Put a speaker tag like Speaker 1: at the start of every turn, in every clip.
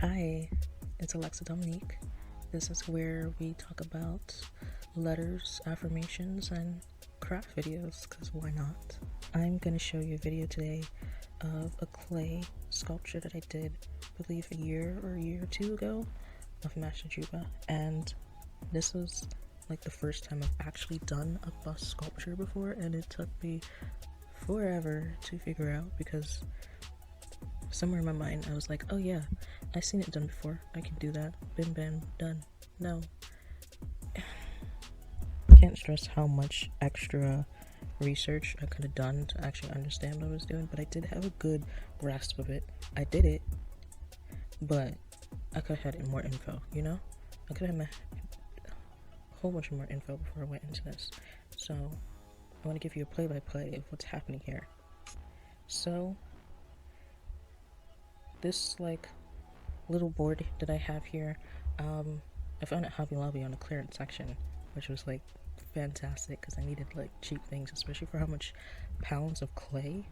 Speaker 1: Hi, it's Alexa Dominique. This is where we talk about letters, affirmations, and craft videos, because why not? I'm going to show you a video today of a clay sculpture that I did, I believe a year or two ago, of Master Juba, and this was like the first time I've actually done a bust sculpture before, and it took me forever to figure out because somewhere in my mind I was like, oh yeah, I've seen it done before, I can do that, bim bam, done. No, can't stress how much extra research I could have done to actually understand what I was doing, but I did have a good grasp of it. I did it, but I could have had more info, you know? I could have had a whole bunch more info before I went into this. So I want to give you a play-by-play of what's happening here. So this little board that I have here, I found at Hobby Lobby on the clearance section, which was like fantastic because I needed like cheap things, especially for how much pounds of clay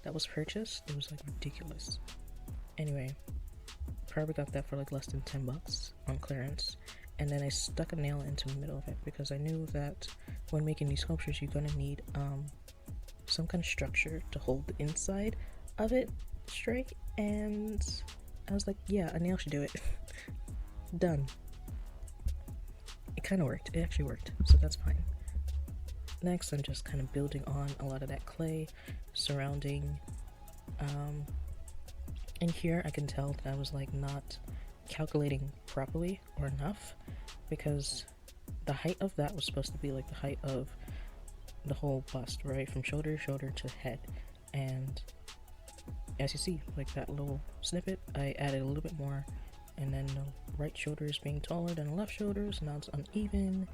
Speaker 1: that was purchased. It was like ridiculous. Anyway, probably got that for like less than $10 on clearance, and then I stuck a nail into the middle of it because I knew that when making these sculptures you're gonna need some kind of structure to hold the inside of it straight, and I was like, yeah, a nail should do it. Done. It kind of worked. It actually worked, so that's fine. Next, I'm just kind of building on a lot of that clay surrounding, and here I can tell that I was like not calculating properly or enough, because the height of that was supposed to be like the height of the whole bust, right, from shoulder to head. And as you see, like that little snippet, I added a little bit more, and then the right shoulder is being taller than the left shoulder, so now it's uneven.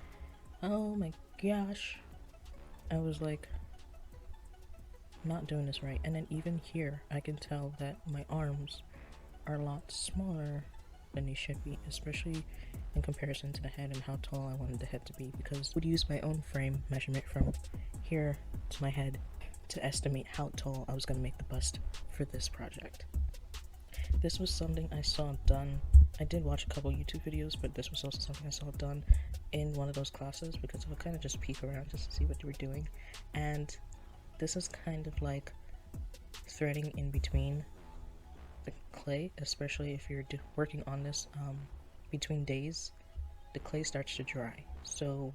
Speaker 1: Oh my gosh, I was like not doing this right. And then even here I can tell that my arms are a lot smaller than they should be, especially in comparison to the head and how tall I wanted the head to be, because I would use my own frame measurement from here to my head to estimate how tall I was going to make the bust for this project. This was something I saw done. I did watch a couple YouTube videos, but this was also something I saw done in one of those classes because I would kind of just peek around just to see what they were doing. And this is kind of like threading in between the clay, especially if you're working on this between days. The clay starts to dry, so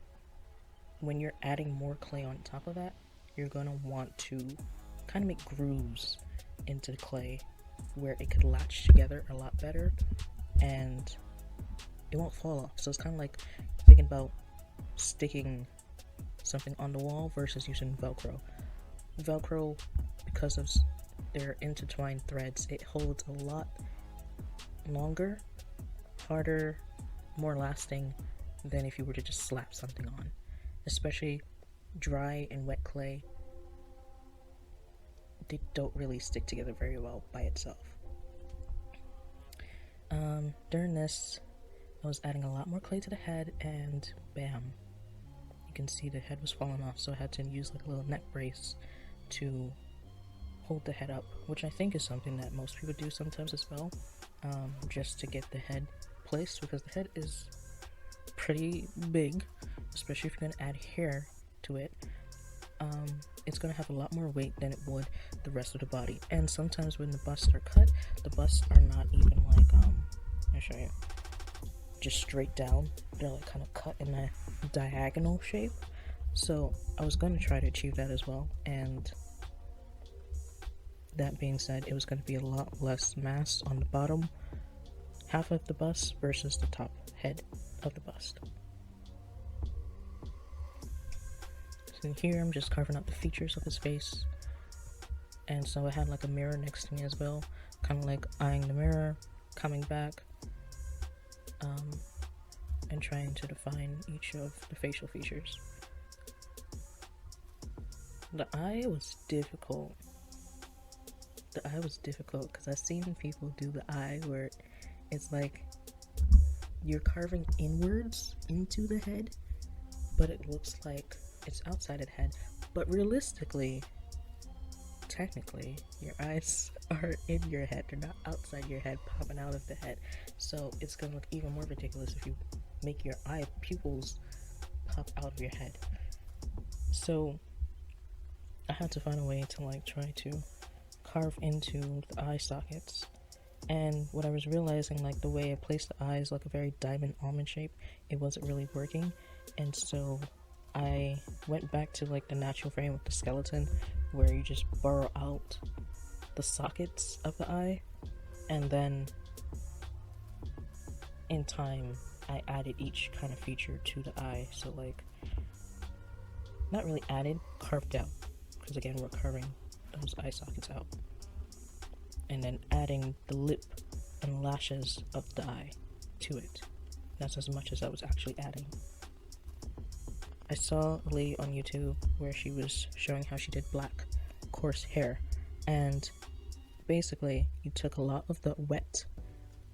Speaker 1: when you're adding more clay on top of that, you're going to want to kind of make grooves into the clay where it could latch together a lot better and it won't fall off. So it's kind of like thinking about sticking something on the wall versus using Velcro. Velcro, because of their intertwined threads, it holds a lot longer, harder, more lasting than if you were to just slap something on. Especially dry and wet clay, they don't really stick together very well by itself. During this, I was adding a lot more clay to the head, and bam, you can see the head was falling off, so I had to use like a little neck brace to hold the head up, which I think is something that most people do sometimes as well, just to get the head placed, because the head is pretty big, especially if you're going to add hair to it. It's going to have a lot more weight than it would the rest of the body. And sometimes when the busts are cut, the busts are not even like, I'll show you, just straight down. They're like kind of cut in a diagonal shape. So I was going to try to achieve that as well. And that being said, it was going to be a lot less mass on the bottom half of the bust versus the top head of the bust. So here I'm just carving out the features of his face, and so I had like a mirror next to me as well, kind of like eyeing the mirror, coming back, and trying to define each of the facial features. The eye was difficult. Because I've seen people do the eye where it's like you're carving inwards into the head, but it looks like it's outside of the head. But realistically, technically your eyes are in your head, they're not outside your head popping out of the head. So it's gonna look even more ridiculous if you make your eye pupils pop out of your head. So I had to find a way to like try to carve into the eye sockets. And what I was realizing, like the way I placed the eyes like a very diamond almond shape, it wasn't really working. And so I went back to like the natural frame with the skeleton, where you just burrow out the sockets of the eye, and then in time I added each kind of feature to the eye. So like, not really added, carved out, because again we're carving those eye sockets out, and then adding the lip and lashes of the eye to it. That's as much as I was actually adding. I saw a lady on YouTube where she was showing how she did black coarse hair, and basically you took a lot of the wet,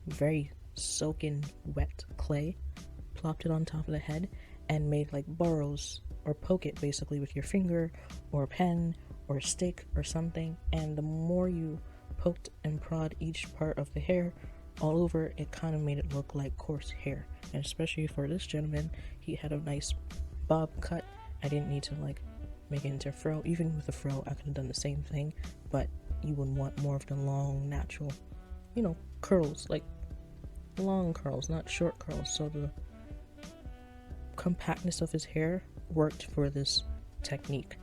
Speaker 1: very soaking wet clay, plopped it on top of the head, and made like burrows, or poke it basically with your finger or a pen or a stick or something. And the more you poked and prod each part of the hair all over, it kind of made it look like coarse hair. And especially for this gentleman, he had a nice bob cut. I didn't need to like make it into a fro. Even with a fro I could have done the same thing, but you would want more of the long natural, curls, like long curls, not short curls. So the compactness of his hair worked for this technique,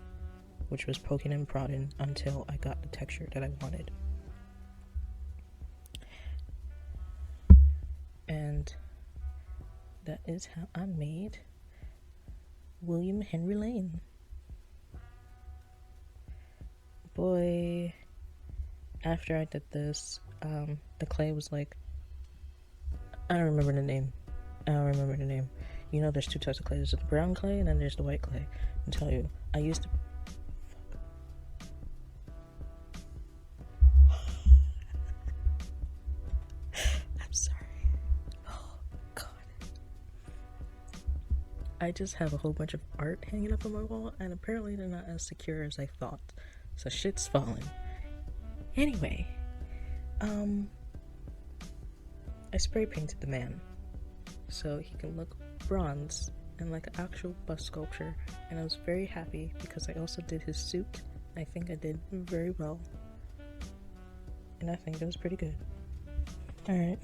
Speaker 1: which was poking and prodding until I got the texture that I wanted. And that is how I made William Henry Lane. Boy, after I did this, the clay was like, I don't remember the name. There's two types of clay. There's the brown clay and then there's the white clay. I'll tell you, I used to... I'm sorry. Oh, God. I just have a whole bunch of art hanging up on my wall, and apparently they're not as secure as I thought. So shit's falling. Anyway, I spray painted the man so he can look bronze and like an actual bust sculpture, and I was very happy because I also did his suit. I think I did very well, and I think it was pretty good. Alright,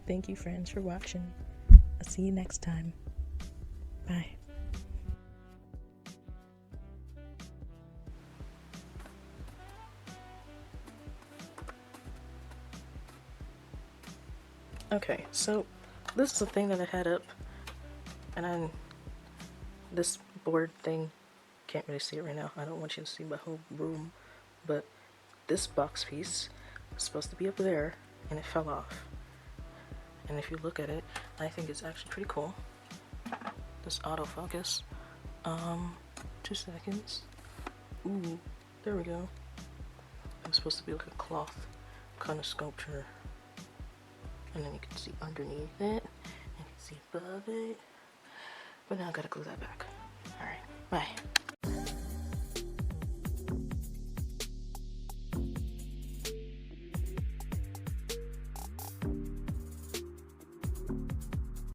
Speaker 1: thank you friends for watching. I'll see you next time. Bye. Okay, so this is the thing that I had up, and then this board thing, can't really see it right now. I don't want you to see my whole room, but this box piece was supposed to be up there, and it fell off. And if you look at it, I think it's actually pretty cool. This autofocus. 2 seconds. Ooh, there we go. It was supposed to be like a cloth kind of sculpture. And then you can see underneath it, you can see above it. But now I gotta glue that back. Alright, bye.